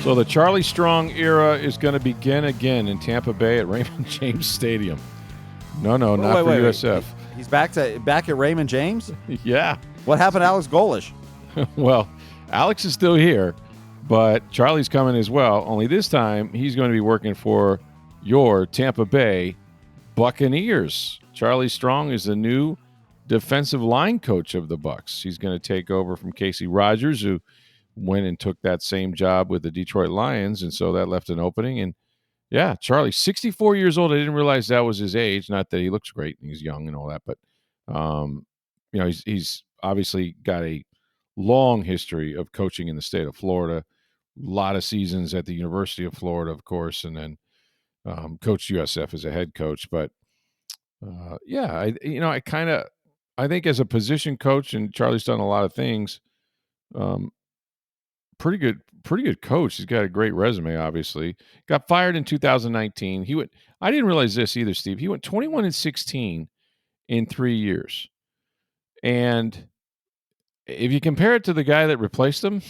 So the Charlie Strong era is going to begin again in Tampa Bay at Raymond James Stadium. No, not for USF. He's back at Raymond James? Yeah. What happened to Alex Golish? Well, Alex is still here, but Charlie's coming as well. Only this time he's going to be working for your Tampa Bay Buccaneers. Charlie Strong is the new defensive line coach of the Bucs. He's going to take over from Casey Rogers, who went and took that same job with the Detroit Lions, and so that left an opening. And yeah, Charlie, 64 years old. I didn't realize that was his age. Not that he looks great and he's young and all that, but he's obviously got a long history of coaching in the state of Florida. A lot of seasons at the University of Florida, of course, and then coached USF as a head coach. But I think as a position coach, and Charlie's done a lot of things. Pretty good coach. He's got a great resume, obviously. Got fired in 2019. I didn't realize this either, Steve. He went 21-16 in 3 years. And if you compare it to the guy that replaced him,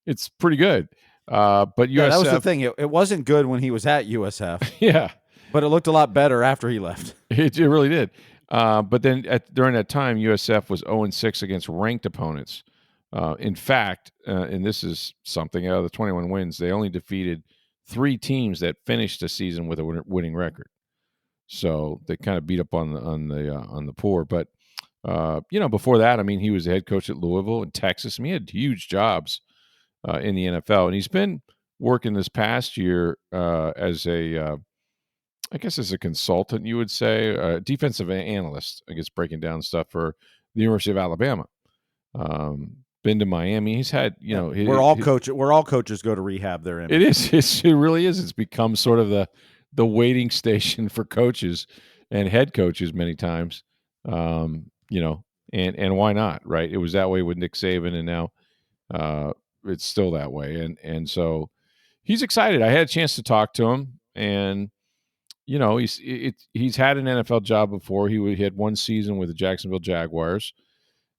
it's pretty good. But USF, that was the thing. It wasn't good when he was at USF. Yeah. But it looked a lot better after he left. It really did. But then during that time, USF was 0-6 against ranked opponents. In fact, and this is something, out of the 21 wins, they only defeated 3 teams that finished the season with a winning record. So they kind of beat up on the poor. But before that, I mean, he was the head coach at Louisville and Texas. I mean, he had huge jobs in the NFL, and he's been working this past year as a consultant, you would say, defensive analyst. I guess breaking down stuff for the University of Alabama. Been to Miami. He's had, we're all coaches go to rehab there. It is. It really is. It's become sort of the waiting station for coaches and head coaches many times. And why not, right? It was that way with Nick Saban, and now it's still that way. And so he's excited. I had a chance to talk to him, and he's had an NFL job before. He had one season with the Jacksonville Jaguars.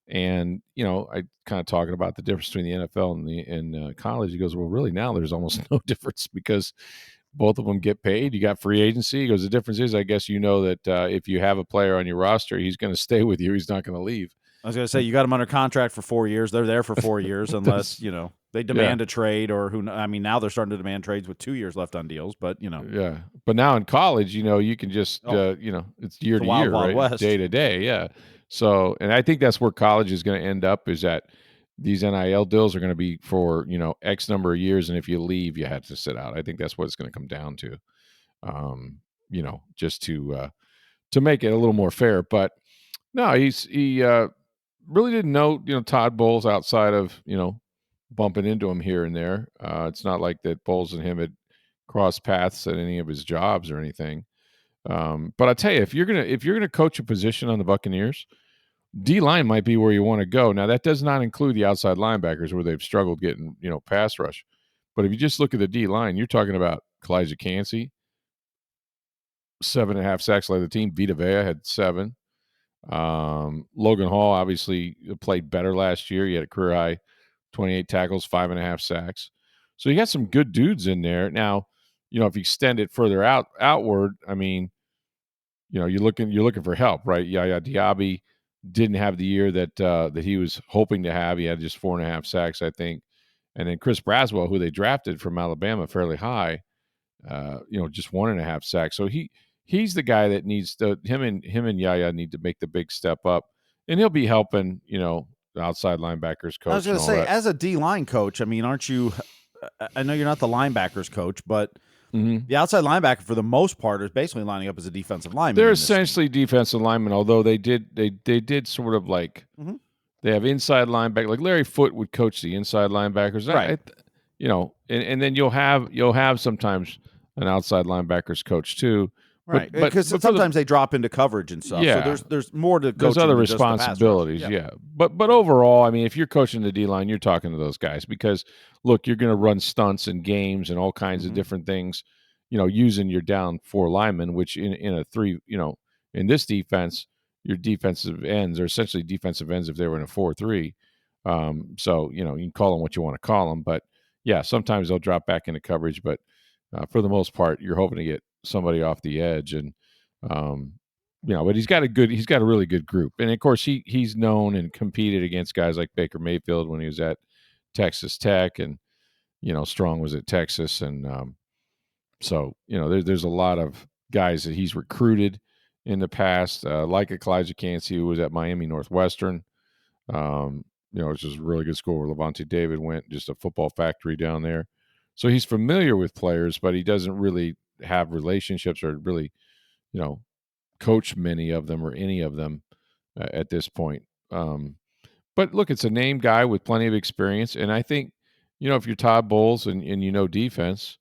And, I kind of talking about the difference between the NFL and college. He goes, well, really now there's almost no difference because both of them get paid. You got free agency. He goes, the difference is, I guess, that if you have a player on your roster, he's going to stay with you. He's not going to leave. I was going to say, you got him under contract for 4 years. They're there for 4 years unless, they demand a trade now they're starting to demand trades with 2 years left on deals, but, Yeah. But now in college, you can just, it's year to year, right? West. Day to day. Yeah. So, and I think that's where college is going to end up, is that these NIL deals are going to be for, X number of years. And if you leave, you have to sit out. I think that's what it's going to come down to, just to make it a little more fair. But no, he really didn't know, Todd Bowles outside of, bumping into him here and there. It's not like that Bowles and him had crossed paths at any of his jobs or anything. But I tell you, if you're gonna coach a position on the Buccaneers, D-line might be where you want to go. Now, that does not include the outside linebackers where they've struggled getting, pass rush. But if you just look at the D-line, you're talking about Kalijah Cansey, 7.5 sacks led the team. Vita Vea had 7. Logan Hall obviously played better last year. He had a career high 28 tackles, 5.5 sacks. So you got some good dudes in there. Now, if you extend it further outward, I mean, you're looking for help, right? Yaya Diaby didn't have the year that he was hoping to have. He had just 4.5 sacks, I think. And then Chris Braswell, who they drafted from Alabama fairly high, just 1.5 sacks. So he's the guy that needs to, him and Yaya need to make the big step up, and he'll be helping, the outside linebackers coach. I was going to say, as a D-line coach, I mean, aren't you, I know you're not the linebackers coach, but the outside linebacker for the most part is basically lining up as a defensive lineman. They're essentially defensive linemen, although they did sort of like, they have inside linebacker, like Larry Foote would coach the inside linebackers. Right. And then you'll have sometimes an outside linebackers coach too. Right, because sometimes they drop into coverage and stuff. Yeah. So there's more to coaching. There's other than just the pass rush. responsibilities, yeah. But overall, I mean, if you're coaching the D-line, you're talking to those guys because, look, you're going to run stunts and games and all kinds of different things, using your down 4 linemen, which in a 3, in this defense, your defensive ends are essentially defensive ends if they were in a 4-3. So, you can call them what you want to call them, but yeah, sometimes they'll drop back into coverage, but for the most part, you're hoping to get somebody off the edge, and um, but he's got a really good group, and of course he's known and competed against guys like Baker Mayfield when he was at Texas Tech, and Strong was at Texas, and so there's a lot of guys that he's recruited in the past, like Elijah Cansey, who was at Miami Northwestern. It's just a really good school where Levante David went, just a football factory down there. So he's familiar with players, but he doesn't really have relationships or really, coach many of them or any of them at this point. But look, it's a name guy with plenty of experience. And I think, if you're Todd Bowles and defense,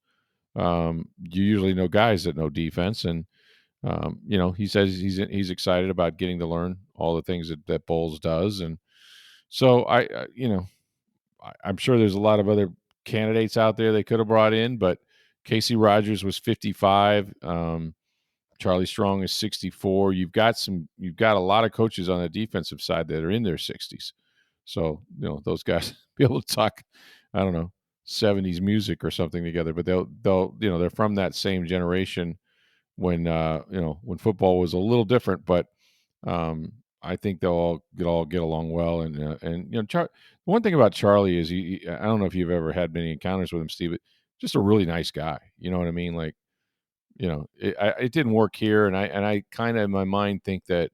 you usually know guys that know defense. And, he says he's excited about getting to learn all the things that Bowles does. And so I'm sure there's a lot of other candidates out there they could have brought in, but Casey Rogers was 55. Charlie Strong is 64. You've got a lot of coaches on the defensive side that are in their 60s. So, those guys be able to talk, I don't know, 70s music or something together, but they'll they're from that same generation when when football was a little different, but I think they'll all get along well. And one thing about Charlie is I don't know if you've ever had many encounters with him, Steve, but just a really nice guy. You know what I mean? Like, it didn't work here, and I kind of in my mind think that,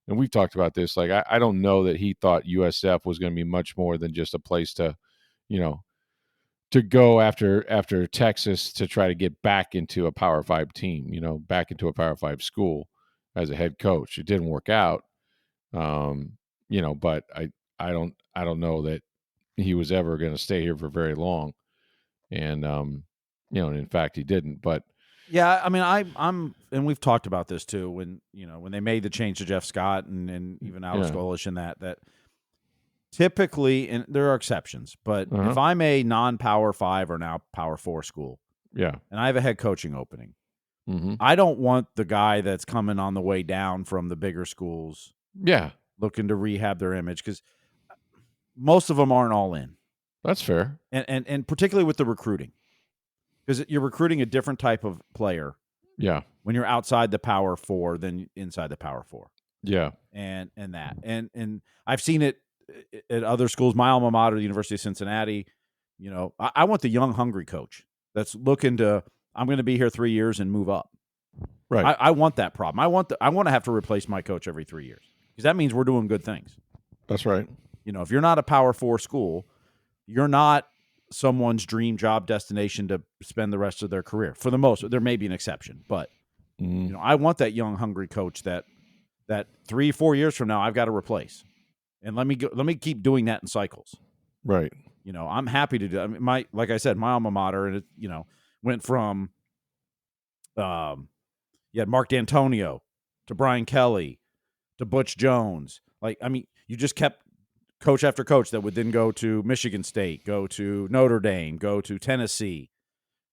and we've talked about this. Like, I don't know that he thought USF was going to be much more than just a place to, to go after Texas to try to get back into a Power 5 team, back into a Power 5 school as a head coach. It didn't work out. But I don't know that he was ever going to stay here for very long. And and in fact he didn't. But yeah, I mean, I'm and we've talked about this too when they made the change to Jeff Scott and even Alex Golesh and that typically, and there are exceptions, but if I'm a non-Power 5 or now Power 4 school, and I have a head coaching opening, I don't want the guy that's coming on the way down from the bigger schools, looking to rehab their image, because most of them aren't all in. That's fair, and particularly with the recruiting, because you're recruiting a different type of player. Yeah, when you're outside the Power 4 than inside the Power 4. Yeah, and I've seen it at other schools. My alma mater, the University of Cincinnati. I want the young, hungry coach that's looking to. I'm going to be here 3 years and move up. Right. I want that problem. I want to have to replace my coach every 3 years, because that means we're doing good things. That's right. If you're not a Power 4 school, you're not someone's dream job destination to spend the rest of their career. For the most, there may be an exception, but I want that young, hungry coach that 3-4 years from now I've got to replace, and let me keep doing that in cycles. Right. I'm happy to do. I mean, like I said, my alma mater, and it went from you had Mark D'Antonio to Brian Kelly to Butch Jones. Like, I mean, you just kept coach after coach that would then go to Michigan State, go to Notre Dame, go to Tennessee.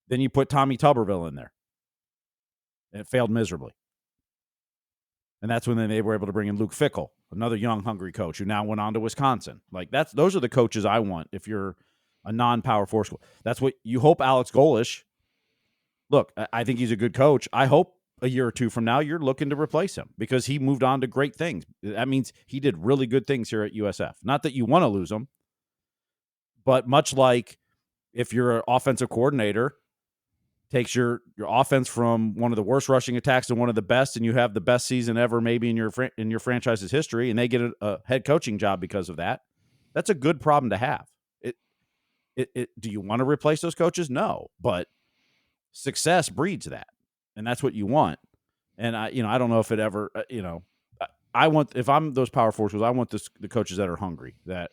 Then you put Tommy Tuberville in there, and it failed miserably. And that's when they were able to bring in Luke Fickell, another young, hungry coach who now went on to Wisconsin. Like, those are the coaches I want if you're a non-Power 4 school. That's what you hope Alex Golesh. Look, I think he's a good coach. I hope a year or two from now you're looking to replace him, because he moved on to great things. That means he did really good things here at USF. Not that you want to lose him, but much like if you're an offensive coordinator, takes your offense from one of the worst rushing attacks to one of the best, and you have the best season ever maybe in your franchise's history, and they get a head coaching job because of that. That's a good problem to have. Do you want to replace those coaches? No, but success breeds that, and that's what you want. And I don't know if it ever, I want, if I'm those Power 4 schools, I want the coaches that are hungry, that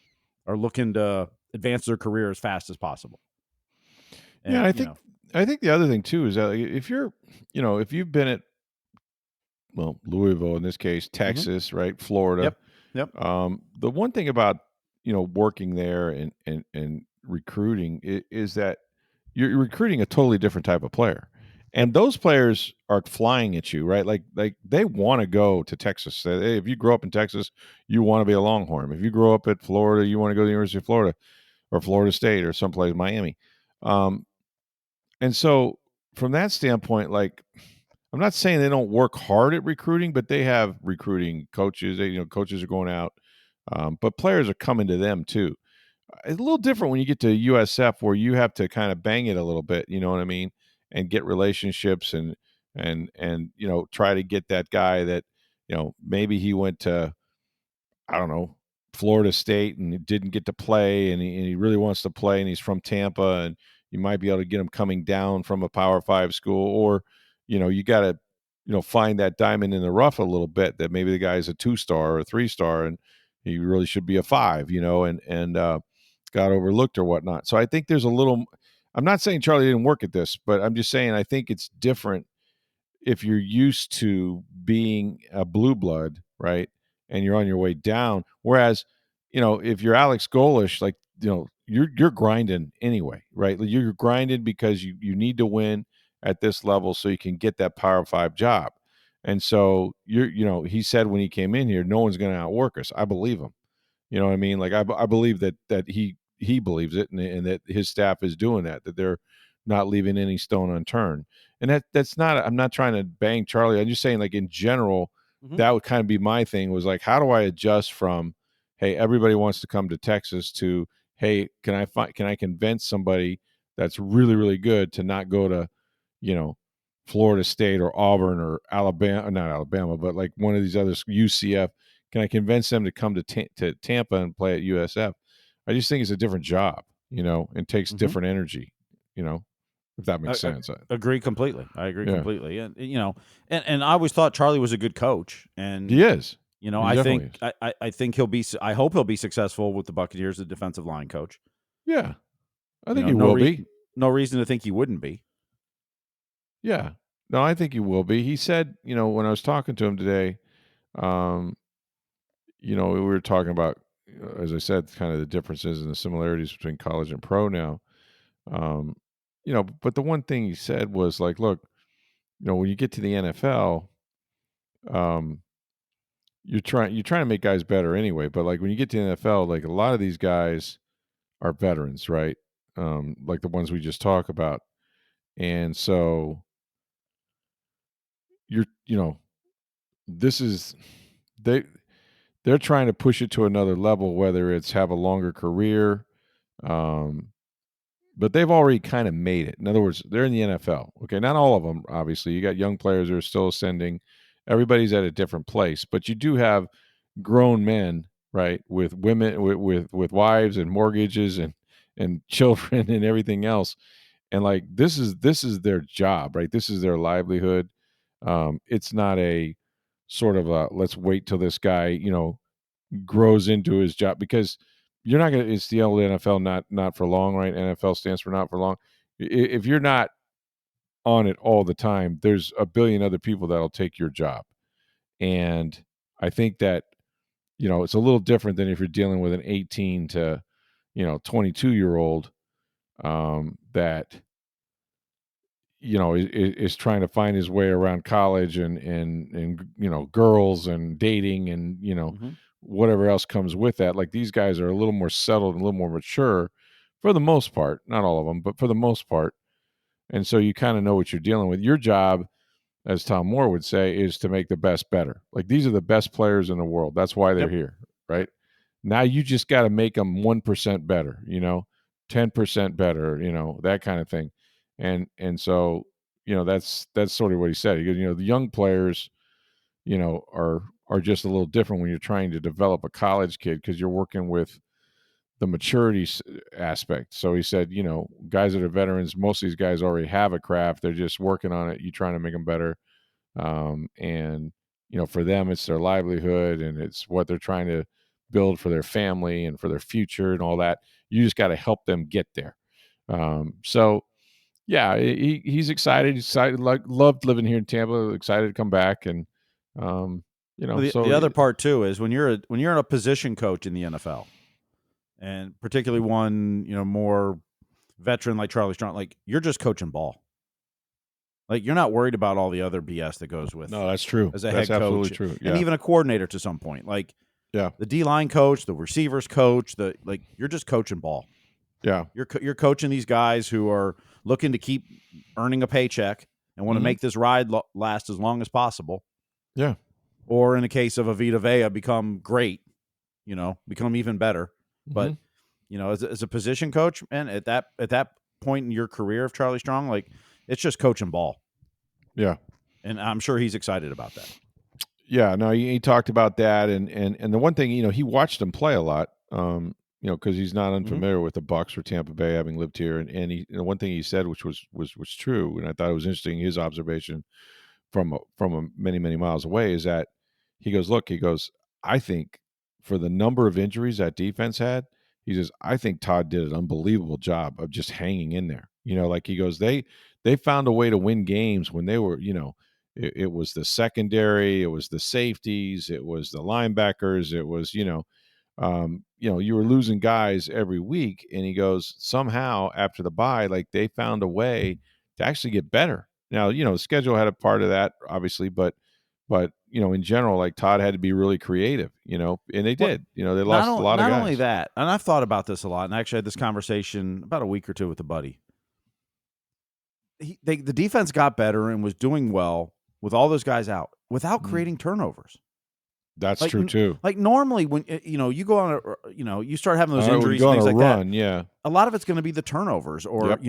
are looking to advance their career as fast as possible. And, I think the other thing too is that if you're, if you've been at, Louisville in this case, Texas, right, Florida. Yep. The one thing about working there and recruiting is that you're recruiting a totally different type of player, and those players are flying at you, right? Like they want to go to Texas. Hey, if you grow up in Texas, you want to be a Longhorn. If you grow up at Florida, you want to go to the University of Florida or Florida State or someplace, Miami. Um, and so from that standpoint, like I'm not saying they don't work hard at recruiting, but they have recruiting coaches. Coaches are going out, but players are coming to them too. It's a little different when you get to USF, where you have to kind of bang it a little bit. You know what I mean, and get relationships and try to get that guy that maybe he went to, I don't know, Florida State and he didn't get to play, and he really wants to play, and he's from Tampa, and you might be able to get him coming down from a Power Five school, or you got to find that diamond in the rough a little bit, that maybe the guy's a 2-star or a 3-star, and he really should be a 5, and got overlooked or whatnot. So I think there's a little. I'm not saying Charlie didn't work at this, but I'm just saying I think it's different if you're used to being a blue blood, right, and you're on your way down. Whereas, if you're Alex Golish, like you're grinding anyway, right? Like, you're grinding because you need to win at this level so you can get that Power Five job. And so he said when he came in here, no one's going to outwork us. I believe him. You know what I mean? Like I believe that he believes it, and that his staff is doing that they're not leaving any stone unturned. And that's not. I'm not trying to bang Charlie. I'm just saying, like, in general, that would kind of be my thing. Was like, how do I adjust from, hey, everybody wants to come to Texas, to, hey, can I convince somebody that's really really good to not go to, you know, Florida State or Auburn or Alabama, not Alabama, but like one of these other UCF. Can I convince them to come to Tampa and play at USF? I just think it's a different job, and takes different energy, if that makes sense. Agree completely. I agree Yeah. completely. And and I always thought Charlie was a good coach, and He is. He I definitely think is. I think he'll be. I hope he'll be successful with the Buccaneers, the defensive line coach. Yeah, I think he will be. No reason to think he wouldn't be. Yeah, no, I think he will be. He said, when I was talking to him today, um, we were talking about, as I said, kind of the differences and the similarities between college and pro now. Um, but the one thing he said was like, look, when you get to the NFL, um, you're trying to make guys better anyway. But like when you get to the NFL, like a lot of these guys are veterans, right? Like the ones we just talked about, and so you're, this is they they're trying to push it to another level, whether it's have a longer career, um, but they've already kind of made it. In other words, they're in the NFL. Okay, not all of them, obviously. You got young players that are still ascending. Everybody's at a different place, but you do have grown men, right, with women, with wives and mortgages and children and everything else. And like this is their job, right? This is their livelihood. It's not a sort of a let's wait till this guy, grows into his job, because you're not going to. It's the old NFL, not for long, right? NFL stands for not for long. If you're not on it all the time, there's a billion other people that'll take your job. And I think that it's a little different than if you're dealing with an 18 to 22-year-old, that is trying to find his way around college and girls and dating and whatever else comes with that. Like, these guys are a little more settled and a little more mature for the most part, not all of them, but for the most part. And so you kind of know what you're dealing with. Your job, as Tom Moore would say, is to make the best better. Like, these are the best players in the world. That's why they're here, right? Now you just got to make them 1% better, 10% better, that kind of thing. And so, that's sort of what he said. He goes, the young players, are just a little different when you're trying to develop a college kid, because you're working with the maturity aspect. So he said, guys that are veterans, most of these guys already have a craft. They're just working on it. You're trying to make them better. And, for them, it's their livelihood, and it's what they're trying to build for their family and for their future and all that. You just got to help them get there. So yeah, he's excited. He's excited, like, loved living here in Tampa, excited to come back. And, The other part too is when you're a position coach in the NFL, and particularly one, more veteran like Charlie Strong, like, you're just coaching ball. Like, you're not worried about all the other BS that goes with. No, that's true. As a that's head absolutely coach, true. Yeah. and even a coordinator to some point. Like, yeah, the D-line coach, the receivers coach, you're just coaching ball. Yeah. You're coaching these guys who are looking to keep earning a paycheck and want to Mhm. make this ride last as long as possible. Yeah. Or in the case of a Vita Vea, become great, become even better. But Mhm. as a position coach, man, at that point in your career of Charlie Strong, like, it's just coaching ball, Yeah. and I'm sure he's excited about that. Yeah, no, he talked about that, and the one thing, he watched him play a lot, because he's not Mhm. unfamiliar with the Bucs or Tampa Bay, having lived here, and one thing he said, which was true, and I thought it was interesting, his observation from a many miles away, is that he goes, I think for the number of injuries that defense had, he says, I think Todd did an unbelievable job of just hanging in there. Like he goes, they found a way to win games when they were, it was the secondary, it was the safeties, it was the linebackers, it was, you were losing guys every week. And he goes, somehow after the bye, like they found a way to actually get better. Now, the schedule had a part of that, obviously, but in general, like Todd had to be really creative, and they What did. They lost a lot of not only guys. that, and I've thought about this a lot, and I actually had this conversation about a week or two with a buddy. The defense got better and was doing well with all those guys out without Mm, creating turnovers. that's Like true too. like normally when you go on you start having those When you injuries go and on things a like that. run, yeah, A lot of it's going to be the turnovers, or yep,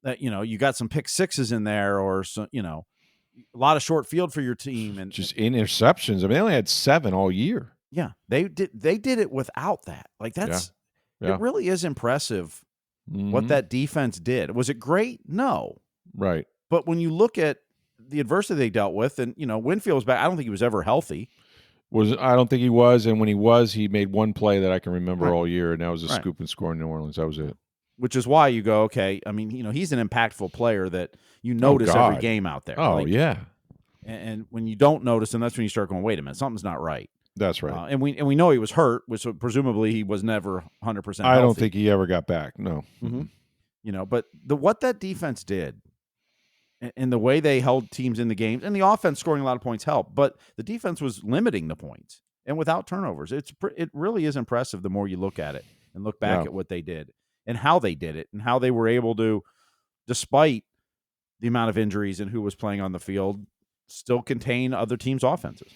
that you got some pick sixes in there, or some a lot of short field for your team, and just interceptions. I mean, they only had 7 all year. yeah, they did it without that. Like, Yeah, it yeah, really is impressive what hmm that defense did. Was it great? No. right. But when you look at the adversity they dealt with, and Winfield was back. I don't think he was ever healthy. I don't think he was, and when he was, he made one play that I can remember Right. all year, and that was a Right. scoop and score in New Orleans. That was it. Which is why you go, okay. I mean, he's an impactful player that you Oh notice every God. game out there. Oh Like, yeah. and when you don't notice him, that's when you start going, wait a minute, something's not right. That's right. And we know he was hurt, which presumably he was never 100% I don't healthy. think he ever got back. No. Mhm. But what that defense did, and the way they held teams in the games, and the offense scoring a lot of points helped, but the defense was limiting the points and without turnovers. It really is impressive the more you look at it and look back Yeah. at what they did and how they did it and how they were able to, despite the amount of injuries and who was playing on the field, still contain other teams' offenses.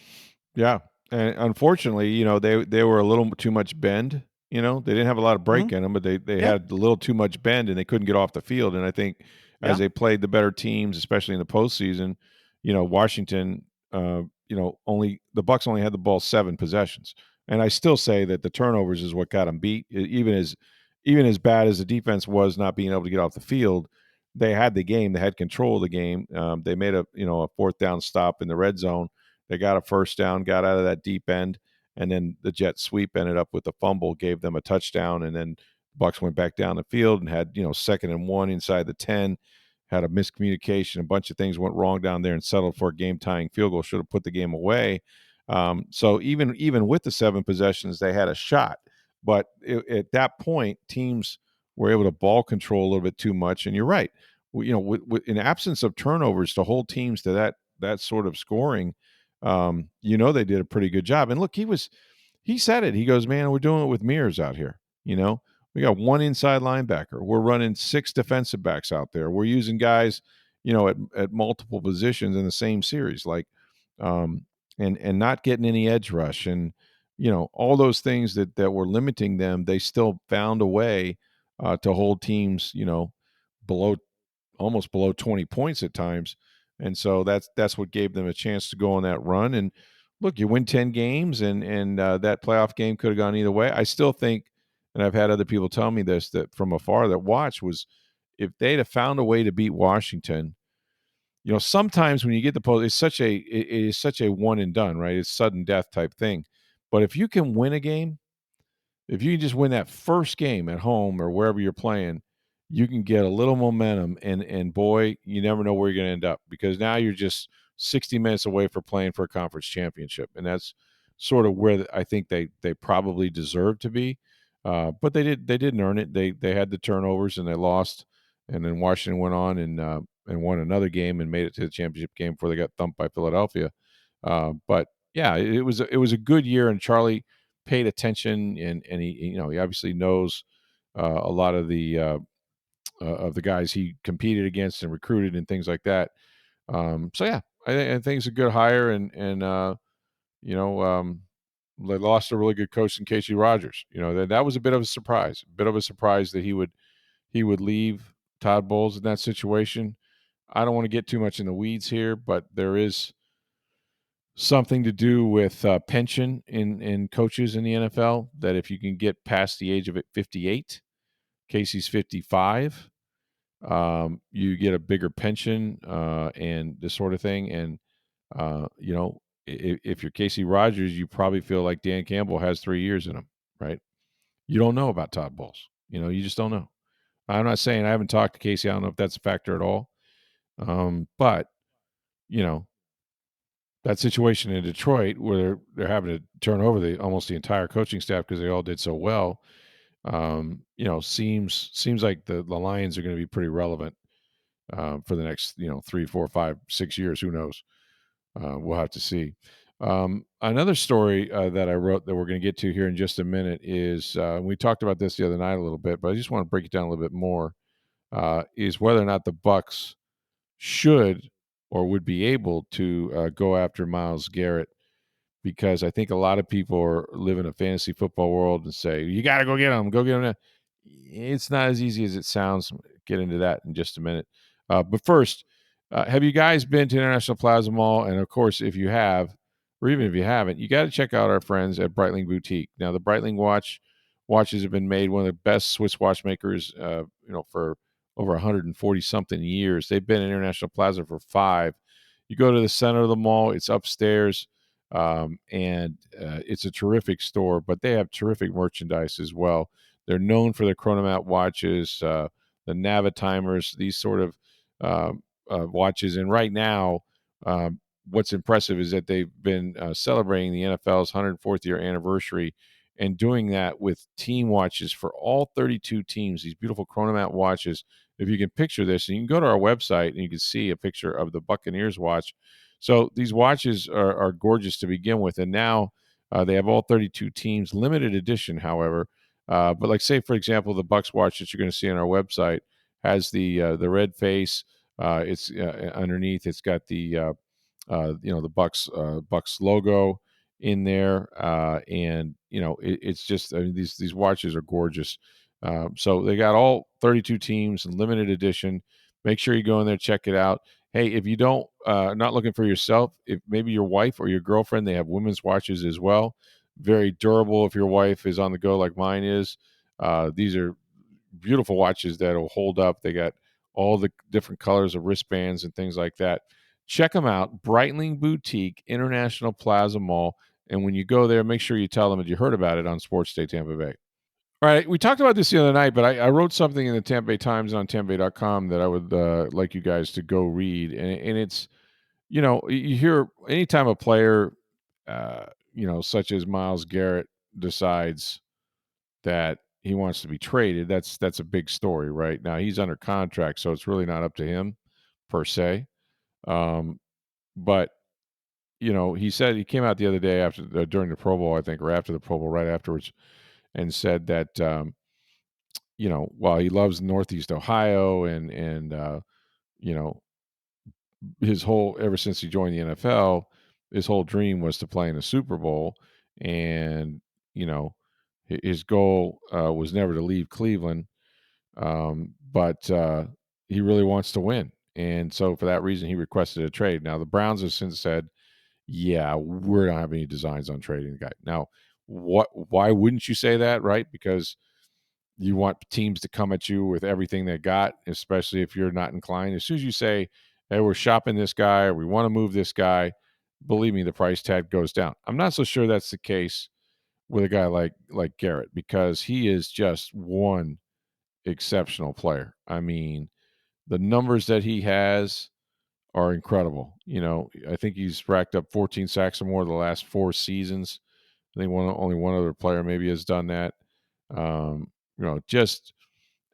Yeah. And unfortunately, they were a little too much bend. They didn't have a lot of break Mhm. in them, but they Yeah. had a little too much bend, and they couldn't get off the field. And I think as Yeah. they played the better teams, especially in the postseason, Washington, only the Bucs only had the ball 7 possessions, and I still say that the turnovers is what got them beat. Even as bad as the defense was not being able to get off the field, they had the game. They had control of the game. They made a fourth down stop in the red zone. They got a first down, got out of that deep end, and then the jet sweep ended up with a fumble, gave them a touchdown, and then Bucs went back down the field and had 2nd and 1 inside the 10. Had a miscommunication, a bunch of things went wrong down there, and settled for a game-tying field goal. Should have put the game away. So even with the 7 possessions, they had a shot. But at that point, teams were able to ball control a little bit too much. And you're right, in absence of turnovers, to hold teams to that sort of scoring, they did a pretty good job. And look, he said it. He goes, man, we're doing it with mirrors out here. We got one inside linebacker. We're running 6 defensive backs out there. We're using guys, at multiple positions in the same series, like, and not getting any edge rush, and all those things that were limiting them. They still found a way to hold teams, below almost below 20 points at times. And so that's what gave them a chance to go on that run. And look, you win 10 games, and that playoff game could have gone either way. I still think, and I've had other people tell me this, that from afar that watch, was if they'd have found a way to beat Washington, sometimes when you get the post, it is such a one and done, right? It's sudden death type thing. But if you can win a game, if you can just win that first game at home or wherever you're playing, you can get a little momentum, and boy, you never know where you're going to end up, because now you're just 60 minutes away from playing for a conference championship, and that's sort of where I think they probably deserve to be. But they didn't earn it. They had the turnovers and they lost, and then Washington went on and won another game and made it to the championship game before they got thumped by Philadelphia. But yeah, it was a good year, and Charlie paid attention, and he obviously knows a lot of the guys he competed against and recruited and things like that. So yeah, I think it's a good hire, and you know, they lost a really good coach in Casey Rogers. That was a bit of a bit of a surprise that he would leave Todd Bowles in that situation. I don't want to get too much in the weeds here, but there is something to do with pension in coaches in the NFL. That if you can get past the age of 58, Casey's 55, you get a bigger pension and this sort of thing. And if you're Casey Rogers, you probably feel like Dan Campbell has 3 years in him, right? You don't know about Todd Bowles. You just don't know. I'm not saying I haven't talked to Casey. I don't know if that's a factor at all. But you know that situation in Detroit where they're having to turn over almost the entire coaching staff because they all did so well. Seems like the Lions are going to be pretty relevant for the next 3, 4, 5, 6 years. Who knows? We'll have to see. Another story that I wrote that we're going to get to here in just a minute is we talked about this the other night a little bit, but I just want to break it down a little bit more. Is whether or not the Bucs should or would be able to go after Myles Garrett, because I think a lot of people live in a fantasy football world and say, you got to go get him, go get him now. It's not as easy as it sounds. Get into that in just a minute. But first, have you guys been to International Plaza Mall? And of course, if you have, or even if you haven't, you got to check out our friends at Breitling Boutique. Now, the Breitling watches have been made one of the best Swiss watchmakers, for over 140 something years. They've been in International Plaza for 5. You go to the center of the mall, it's upstairs, and it's a terrific store, but they have terrific merchandise as well. They're known for their chronomat watches, the Navitimers, these sort of watches. And right now, what's impressive is that they've been celebrating the NFL's 104th year anniversary and doing that with team watches for all 32 teams, these beautiful chronomat watches. If you can picture this, and you can go to our website and you can see a picture of the Buccaneers watch. So these watches are gorgeous to begin with. And now they have all 32 teams, limited edition, however. But like, say, for example, the Bucs watch that you're going to see on our website has the red face. It's underneath. It's got the Bucs logo in there, and it's just, I mean, these watches are gorgeous. So they got all 32 teams and limited edition. Make sure you go in there, check it out. Hey, if you don't not looking for yourself, if maybe your wife or your girlfriend, they have women's watches as well. Very durable if your wife is on the go like mine is. These are beautiful watches that'll hold up. They got all the different colors of wristbands and things like that. Check them out. Breitling Boutique, International Plaza Mall. And when you go there, make sure you tell them that you heard about it on Sports Day Tampa Bay. All right, we talked about this the other night, but I wrote something in the Tampa Bay Times on tampabay.com that I would like you guys to go read. And it's, you hear anytime a player, such as Myles Garrett, decides that he wants to be traded, that's a big story, right? Now he's under contract, so it's really not up to him per se. But he said, he came out the other day after during the Pro Bowl, I think, or after the Pro Bowl, right afterwards, and said that while he loves Northeast Ohio and his whole, ever since he joined the NFL, his whole dream was to play in a Super Bowl, and his goal was never to leave Cleveland, but he really wants to win, and so for that reason, he requested a trade. Now the Browns have since said, yeah, we don't have any designs on trading the guy. Now, why wouldn't you say that, right? Because you want teams to come at you with everything they got, especially if you're not inclined. As soon as you say, hey, we're shopping this guy or we want to move this guy, believe me, the price tag goes down. I'm not so sure that's the case with a guy like Garrett, because he is just one exceptional player. I mean, the numbers that he has are incredible. I think he's racked up 14 sacks or more the last 4 seasons. I think only one other player maybe has done that. Just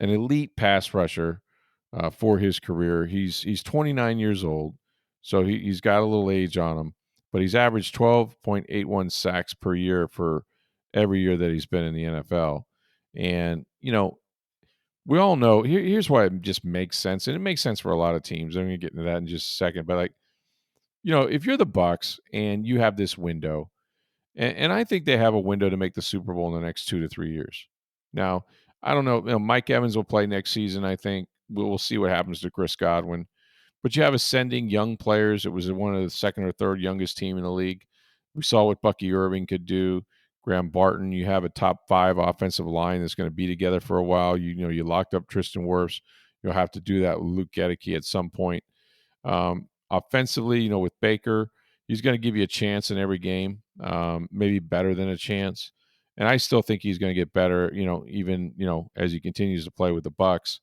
an elite pass rusher for his career. He's 29 years old, so he's got a little age on him, but he's averaged 12.81 sacks per year for every year that he's been in the NFL. And we all know here's why it just makes sense, and it makes sense for a lot of teams. I'm gonna get into that in just a second, but like, if you're the Bucks and you have this window, and I think they have a window to make the Super Bowl in the next 2 to 3 years. Now, I don't know. Mike Evans will play next season. I think we'll see what happens to Chris Godwin. But you have ascending young players. It was one of the second or third youngest team in the league. We saw what Bucky Irving could do. Graham Barton. You have a top 5 offensive line that's going to be together for a while. You locked up Tristan Wirfs. You'll have to do that with Luke Gedeke at some point. Offensively, with Baker, he's going to give you a chance in every game, maybe better than a chance. And I still think he's going to get better, even, as he continues to play with the Bucs.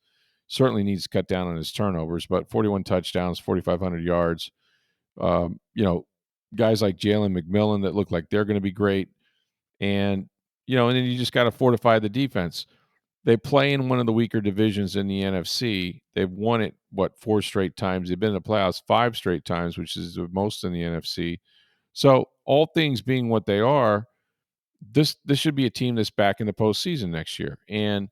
Certainly needs to cut down on his turnovers, but 41 touchdowns, 4,500 yards. Guys like Jalen McMillan that look like they're going to be great. And, and then you just got to fortify the defense. They play in one of the weaker divisions in the NFC. They've won it, 4 straight times. They've been in the playoffs 5 straight times, which is the most in the NFC. So all things being what they are, this should be a team that's back in the postseason next year. And,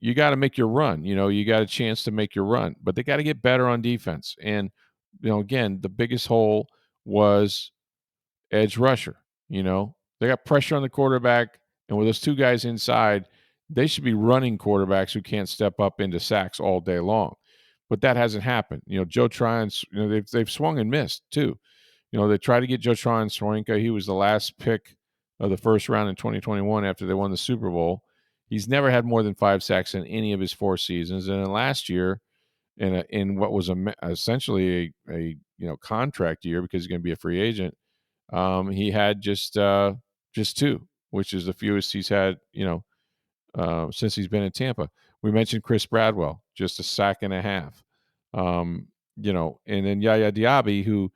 you got to make your run. You got a chance to make your run. But they got to get better on defense. And, again, the biggest hole was edge rusher. They got pressure on the quarterback. And with those 2 guys inside, they should be running quarterbacks who can't step up into sacks all day long. But that hasn't happened. Joe Tryon, they've swung and missed too. They tried to get Joe Tryon Sorinka. He was the last pick of the first round in 2021 after they won the Super Bowl. He's never had more than 5 sacks in any of his 4 seasons. And then last year, in what was essentially a contract year because he's going to be a free agent, he had just 2, which is the fewest he's had, since he's been in Tampa. We mentioned Chris Bradwell, just a sack and a half. And then Yaya Diaby, who,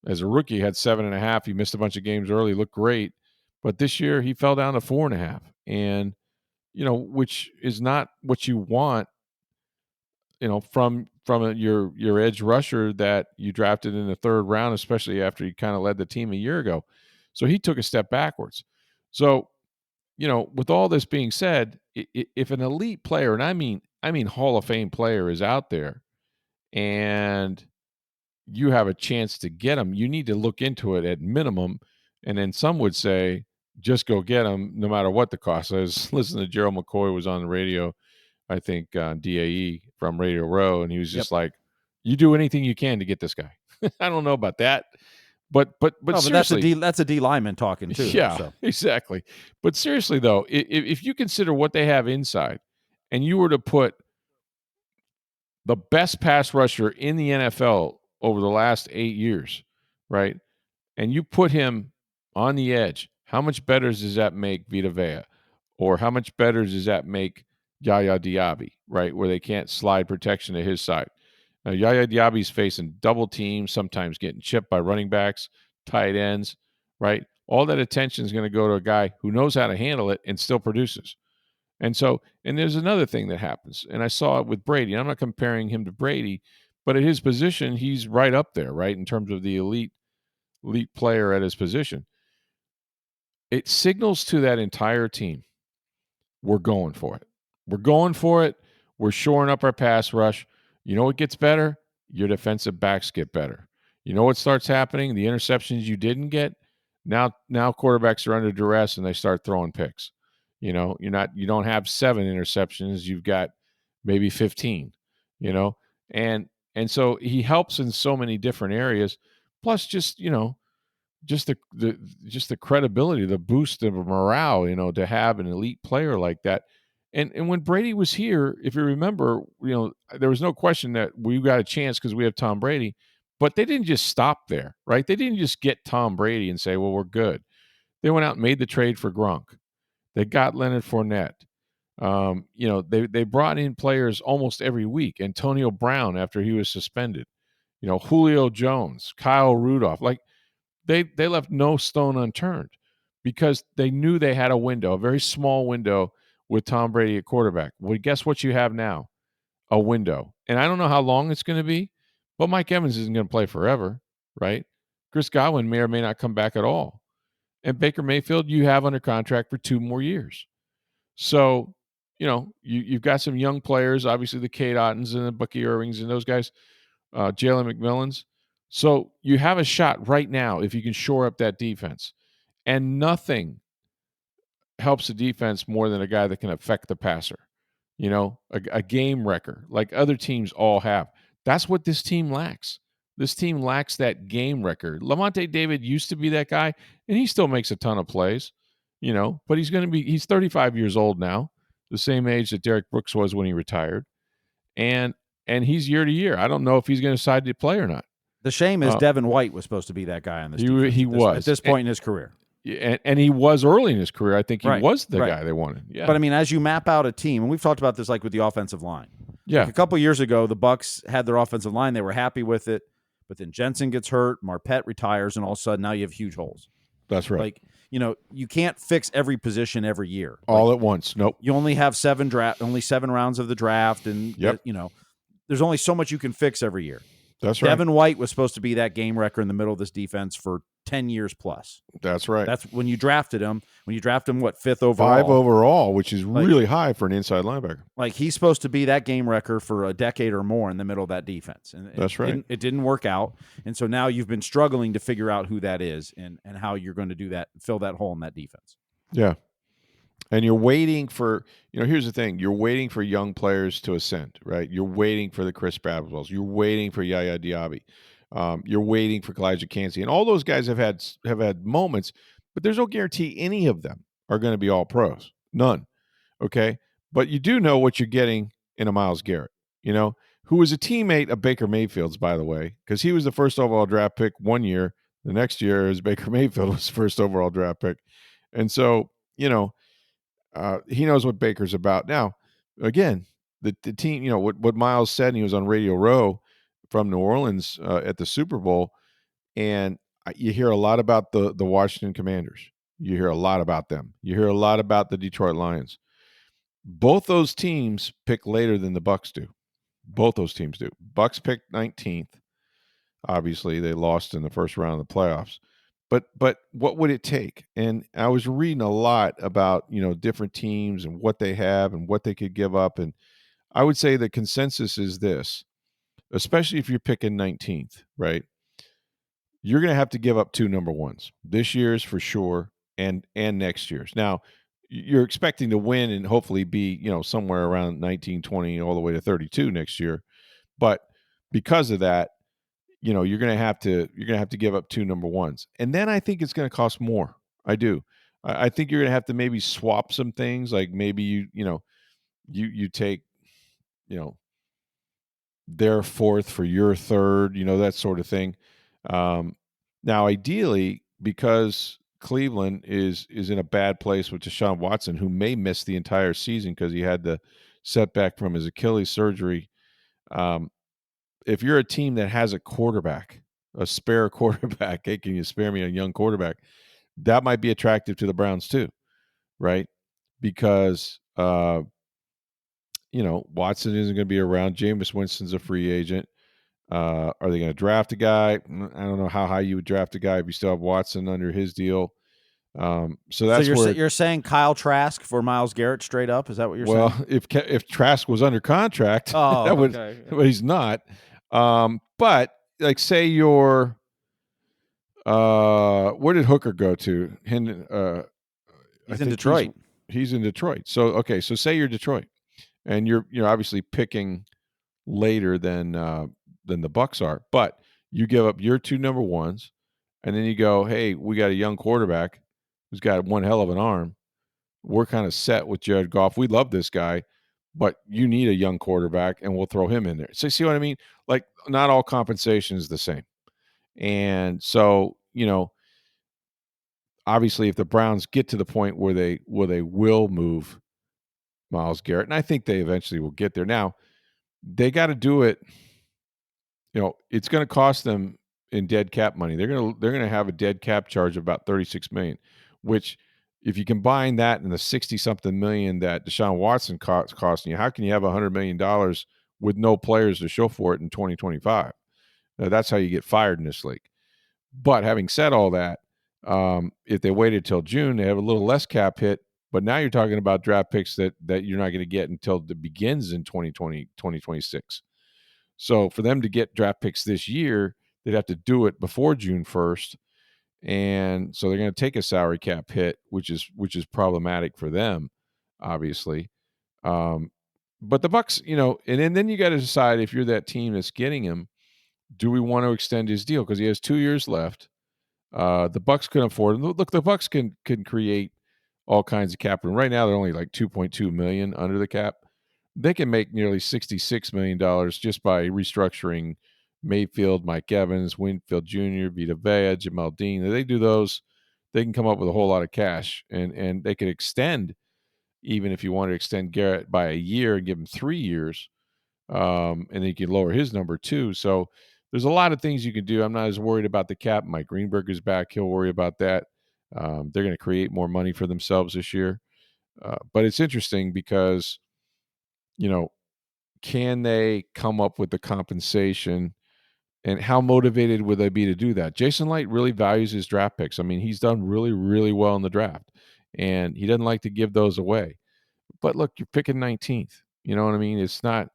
as a rookie had 7.5. He missed a bunch of games early, looked great. But this year he fell down to 4.5. And, which is not what you want, from your edge rusher that you drafted in the 3rd round, especially after he kind of led the team a year ago. So he took a step backwards. So, with all this being said, if an elite player, and I mean Hall of Fame player is out there and you have a chance to get him, you need to look into it at minimum. And then some would say, just go get him no matter what the cost is. Listen to Gerald McCoy was on the radio, I think, on DAE from Radio Row, and he was just like, you do anything you can to get this guy. I don't know about that. But seriously, that's a D lineman talking too. Yeah, so. Exactly. But seriously though, if you consider what they have inside, and you were to put the best pass rusher in the NFL over the last 8 years, right, and you put him on the edge, how much better does that make Vita Vea, or how much better does that make Yaya Diaby, right, where they can't slide protection to his side? Now, Yaya Diaby's facing double teams, sometimes getting chipped by running backs, tight ends, right? All that attention is going to go to a guy who knows how to handle it and still produces. And there's another thing that happens, and I saw it with Brady. I'm not comparing him to Brady, but at his position, he's right up there, right, in terms of the elite player at his position. It signals to that entire team, we're going for it. We're going for it. We're shoring up our pass rush. You know what gets better? Your defensive backs get better. You know what starts happening? The interceptions you didn't get, now quarterbacks are under duress and they start throwing picks. You don't have 7 interceptions, you've got maybe 15, and so he helps in so many different areas. Plus just the credibility, the boost of morale, to have an elite player like that. And when Brady was here, if you remember, there was no question that we got a chance because we have Tom Brady, but they didn't just stop there, right? They didn't just get Tom Brady and say, well, we're good. They went out and made the trade for Gronk. They got Leonard Fournette. They brought in players almost every week. Antonio Brown after he was suspended. Julio Jones, Kyle Rudolph. Like, they left no stone unturned because they knew they had a window, a very small window with Tom Brady at quarterback. Well, guess what you have now? A window. And I don't know how long it's going to be, but Mike Evans isn't going to play forever, right? Chris Godwin may or may not come back at all. And Baker Mayfield, you have under contract for 2 more years. So, you've got some young players, obviously the Kate Ottens and the Bucky Irvings and those guys, Jalen McMillans. So you have a shot right now if you can shore up that defense. And nothing helps the defense more than a guy that can affect the passer. A game wrecker like other teams all have. That's what this team lacks. This team lacks that game wrecker. Lavonte David used to be that guy, and he still makes a ton of plays, but he's 35 years old now, the same age that Derek Brooks was when he retired. And he's year to year. I don't know if he's going to decide to play or not. The shame is Devin White was supposed to be that guy on this defense. He was. At this point in his career. And he was early in his career. I think he was the guy they wanted. Yeah. But, I mean, as you map out a team, and we've talked about this like with the offensive line. Yeah. Like a couple years ago, the Bucs had their offensive line. They were happy with it. But then Jensen gets hurt, Marpet retires, and all of a sudden now you have huge holes. That's right. Like, you can't fix every position every year. All at once. Nope. You only have 7 rounds of the draft, and, there's only so much you can fix every year. That's right. Devin White was supposed to be that game wrecker in the middle of this defense for 10 years plus. That's right. That's when you drafted him. When you drafted him, what, 5th overall? 5 overall, which is really high for an inside linebacker. Like, he's supposed to be that game wrecker for a decade or more in the middle of that defense. And that's right. It didn't work out. And so now you've been struggling to figure out who that is and how you're going to do that, fill that hole in that defense. Yeah. And you're waiting for, here's the thing. You're waiting for young players to ascend, right? You're waiting for the Chris Babwells. You're waiting for Yaya Diaby. You're waiting for Elijah Cansey. And all those guys have had moments, but there's no guarantee any of them are going to be all pros. None. Okay? But you do know what you're getting in a Myles Garrett, who was a teammate of Baker Mayfield's, by the way, because he was the first overall draft pick one year. The next year is Baker Mayfield was the first overall draft pick. And so, he knows what Baker's about. Now, again, the team, what Myles said, and he was on Radio Row from New Orleans at the Super Bowl, and you hear a lot about the Washington Commanders. You hear a lot about them. You hear a lot about the Detroit Lions. Both those teams pick later than the Bucs do. Both those teams do. Bucs picked 19th. Obviously, they lost in the first round of the playoffs. But what would it take? And I was reading a lot about, different teams and what they have and what they could give up. And I would say the consensus is this, especially if you're picking 19th, right? You're going to have to give up 2 number ones. This year's for sure and next year's. Now, you're expecting to win and hopefully be, somewhere around 19, 20, all the way to 32 next year. But because of that, you're going to have to give up 2 number ones. And then I think it's going to cost more. I do. I think you're going to have to maybe swap some things. Like maybe you take, their 4th for your 3rd, that sort of thing. Now, ideally, because Cleveland is in a bad place with Deshaun Watson, who may miss the entire season because he had the setback from his Achilles surgery. If you're a team that has a quarterback, a spare quarterback, hey, can you spare me a young quarterback? That might be attractive to the Browns too, right? Because, Watson isn't going to be around. Jameis Winston's a free agent. Are they going to draft a guy? I don't know how high you would draft a guy if you still have Watson under his deal. So you're saying Kyle Trask for Myles Garrett straight up? Is that what you're saying? Well, if Trask was under contract, okay. But he's not. But like, say you're, where did Hooker go to? He's in Detroit. He's in Detroit. So, okay. So say you're Detroit and you're obviously picking later than the Bucs are, but you give up your 2 number ones and then you go, hey, we got a young quarterback who's got one hell of an arm. We're kind of set with Jared Goff. We love this guy, but you need a young quarterback, and we'll throw him in there. So, see what I mean? Like, not all compensation is the same. And so, obviously, if the Browns get to the point where they will move Myles Garrett, and I think they eventually will get there. Now, they got to do it. It's going to cost them in dead cap money. They're going to have a dead cap charge of about $36 million, which, if you combine that and the 60-something million that Deshaun Watson costing you, how can you have $100 million with no players to show for it in 2025? Now, that's how you get fired in this league. But having said all that, if they waited till June, they have a little less cap hit, But now you're talking about draft picks that you're not going to get until it begins in 2020, 2026. So for them to get draft picks this year, they'd have to do it before June 1st. And so they're going to take a salary cap hit, which is problematic for them, obviously. But the Bucs, and then you got to decide, if you're that team that's getting him, do we want to extend his deal? Because he has 2 years left. The Bucs can afford him. Look, the Bucs can create all kinds of cap room. Right now, they're only like $2.2 million under the cap. They can make nearly $66 million just by restructuring Mayfield, Mike Evans, Winfield Jr., Vita Vea, Jamel Dean. If they do those, they can come up with a whole lot of cash, and they could extend, even if you want to extend Garrett by a year and give him 3 years, and then you can lower his number too. So there's a lot of things you can do. I'm not as worried about the cap. Mike Greenberg is back. He'll worry about that. They're going to create more money for themselves this year. But it's interesting because, can they come up with the compensation, and how motivated would they be to do that? Jason Light really values his draft picks. I mean, he's done really, really well in the draft, and he doesn't like to give those away. But look, you're picking 19th. You know what I mean? It's not,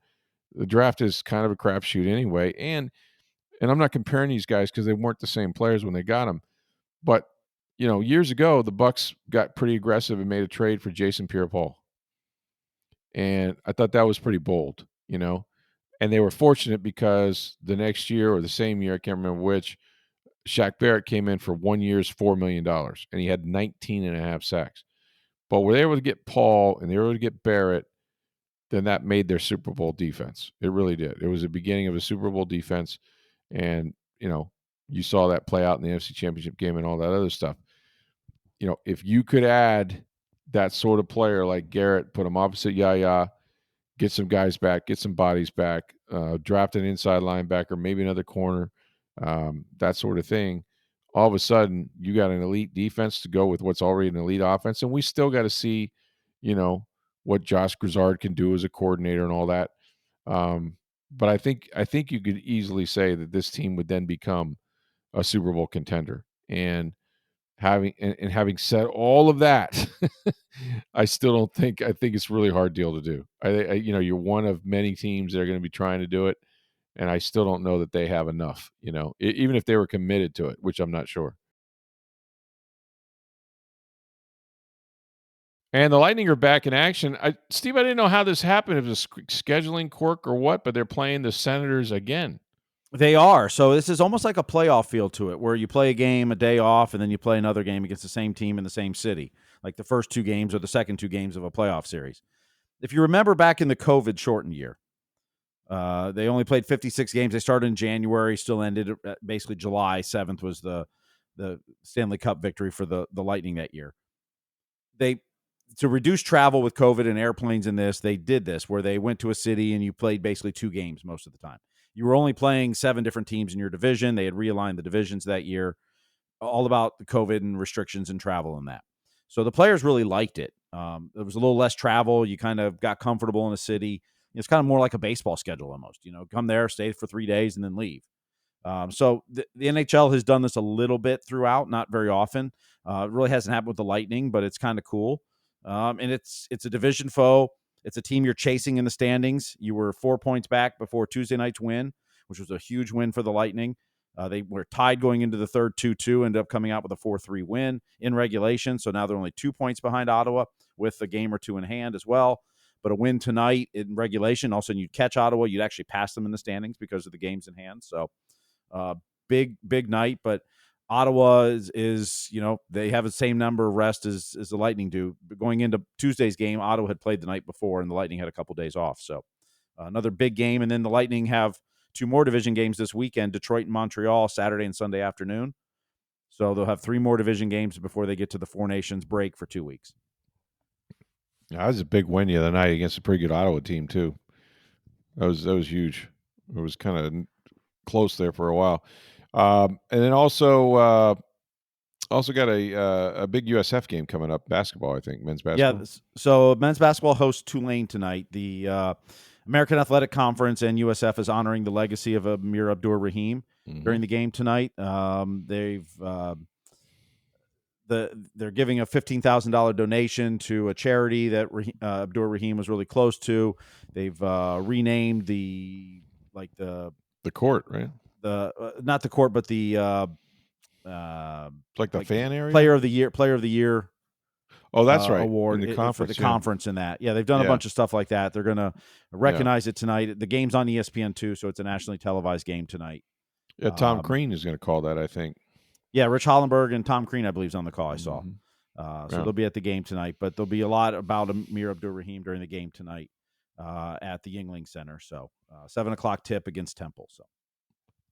the draft is kind of a crapshoot anyway. And I'm not comparing these guys because they weren't the same players when they got them. But, years ago, the Bucs got pretty aggressive and made a trade for Jason Pierre-Paul. And I thought that was pretty bold, And they were fortunate because the next year, or the same year, I can't remember which, Shaq Barrett came in for 1 year's $4 million, and he had 19 and a half sacks. But were they able to get Paul and they were able to get Barrett, then that made their Super Bowl defense. It really did. It was the beginning of a Super Bowl defense. And, you saw that play out in the NFC Championship game and all that other stuff. If you could add that sort of player like Garrett, put him opposite Yaya, get some guys back, get some bodies back, draft an inside linebacker, maybe another corner, that sort of thing. All of a sudden, you got an elite defense to go with what's already an elite offense. And we still got to see, what Josh Grizzard can do as a coordinator and all that. But I think you could easily say that this team would then become a Super Bowl contender. And having said all of that, I still don't think, I think it's a really hard deal to do. You're one of many teams that are going to be trying to do it, and I still don't know that they have enough. Even if they were committed to it, which I'm not sure. And the Lightning are back in action. Steve, I didn't know how this happened. If it was a scheduling quirk or what, but they're playing the Senators again. They are. So this is almost like a playoff feel to it, where you play a game, a day off, and then you play another game against the same team in the same city, like the first 2 games or the second 2 games of a playoff series. If you remember back in the COVID shortened year, they only played 56 games. They started in January, still ended basically July 7th was the Stanley Cup victory for the Lightning that year. To reduce travel with COVID and airplanes in this, they did this where they went to a city and you played basically 2 games most of the time. You were only playing 7 different teams in your division. They had realigned the divisions that year, all about the COVID and restrictions and travel and that. So the players really liked it. There was a little less travel. You kind of got comfortable in a city. It's kind of more like a baseball schedule almost. Come there, stay for 3 days, and then leave. So the NHL has done this a little bit throughout, not very often. It really hasn't happened with the Lightning, but it's kind of cool. And it's a division foe. It's a team you're chasing in the standings. You were 4 points back before Tuesday night's win, which was a huge win for the Lightning. They were tied going into the third 2-2, ended up coming out with a 4-3 win in regulation. So now they're only 2 points behind Ottawa with a game or 2 in hand as well. But a win tonight in regulation, all of a sudden you'd catch Ottawa. You'd actually pass them in the standings because of the games in hand. So big night. But Ottawa is they have the same number of rest as the Lightning do. But going into Tuesday's game, Ottawa had played the night before, and the Lightning had a couple days off. So another big game. And then the Lightning have 2 more division games this weekend, Detroit and Montreal, Saturday and Sunday afternoon. So they'll have 3 more division games before they get to the Four Nations break for 2 weeks. Yeah, that was a big win the other night against a pretty good Ottawa team too. That was huge. It was kind of close there for a while. And then also got a big USF game coming up, basketball, I think, men's basketball. Yeah, so men's basketball hosts Tulane tonight. The American Athletic Conference and USF is honoring the legacy of Amir Abdur-Rahim during the game tonight. they're giving a $15,000 donation to a charity that Abdur Rahim was really close to. They've renamed the court, right? Not the court, but the like the fan area, player of the year. Oh, that's right. Award in the conference, for the conference in that. Yeah, they've done a bunch of stuff like that. They're going to recognize it tonight. The game's on ESPN too, so it's a nationally televised game tonight. Yeah, Tom Crean is going to call that, I think. Yeah, Rich Hollenberg and Tom Crean, I believe, is on the call. I saw. Mm-hmm. So they'll be at the game tonight, but there'll be a lot about Amir Abdur-Rahim during the game tonight at the Yuengling Center. So 7:00 tip against Temple. So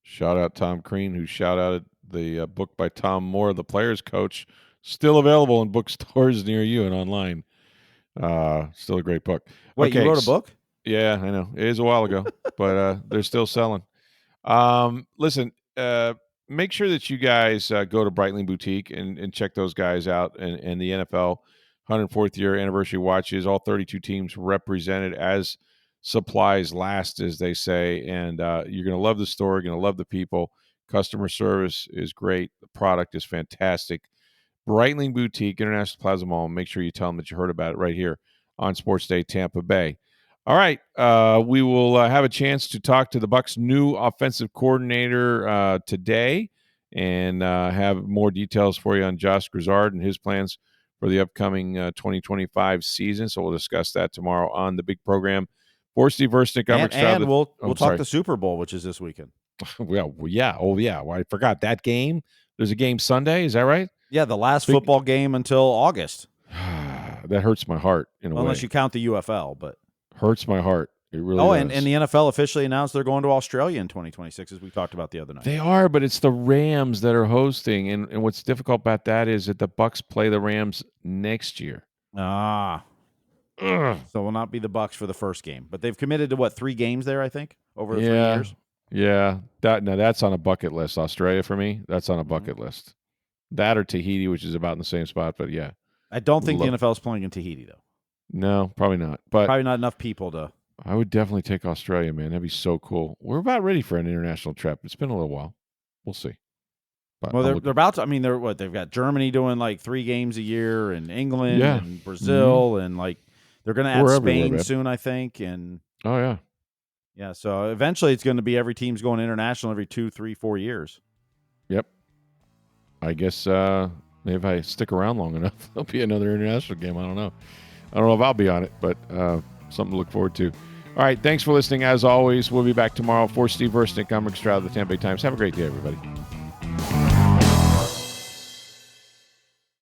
shout out Tom Crean, who shout outed the book by Tom Moore, The Players Coach, still available in bookstores near you and online. Still a great book. Wait, you wrote a book? Yeah, I know. It is a while ago, but they're still selling. Listen, make sure that you guys go to Breitling Boutique and check those guys out and the NFL 104th year anniversary watches. All 32 teams represented as supplies last, as they say. And you're going to love the store. You're going to love the people. Customer service is great. The product is fantastic. Breitling Boutique, International Plaza Mall. Make sure you tell them that you heard about it right here on Sports Day Tampa Bay. All right, we will have a chance to talk to the Bucs' new offensive coordinator today and have more details for you on Josh Grizzard and his plans for the upcoming 2025 season. So we'll discuss that tomorrow on the big program. For Steve Versnick, and we'll talk the Super Bowl, which is this weekend. Well, yeah. Oh, yeah. Well, I forgot that game. There's a game Sunday. Is that right? Yeah, the last football game until August. That hurts my heart in a way. Unless you count the UFL, but hurts my heart. It really does. And the NFL officially announced they're going to Australia in 2026, as we talked about the other night. They are, but it's the Rams that are hosting, and what's difficult about that is that the Bucs play the Rams next year. So it will not be the Bucs for the first game, but they've committed to 3 games there, I think, over 3 years. Yeah, that's on a bucket list. Australia for me, that's on a bucket list. That or Tahiti, which is about in the same spot, but yeah. I don't think the NFL is playing in Tahiti, though. No, probably not. But probably not enough people to. I would definitely take Australia, man. That'd be so cool. We're about ready for an international trip. It's been a little while. We'll see. But they're about to. I mean, they've got Germany doing 3 games a year, and England and Brazil, and they're going to add Spain soon, I think. And yeah. So eventually, it's going to be every team's going international every 2, 3, 4 years. Yep. I guess maybe if I stick around long enough, there'll be another international game. I don't know if I'll be on it, but something to look forward to. All right, thanks for listening. As always, we'll be back tomorrow. For Steve Versnick, I'm Rick Stroud of the Tampa Bay Times. Have a great day, everybody.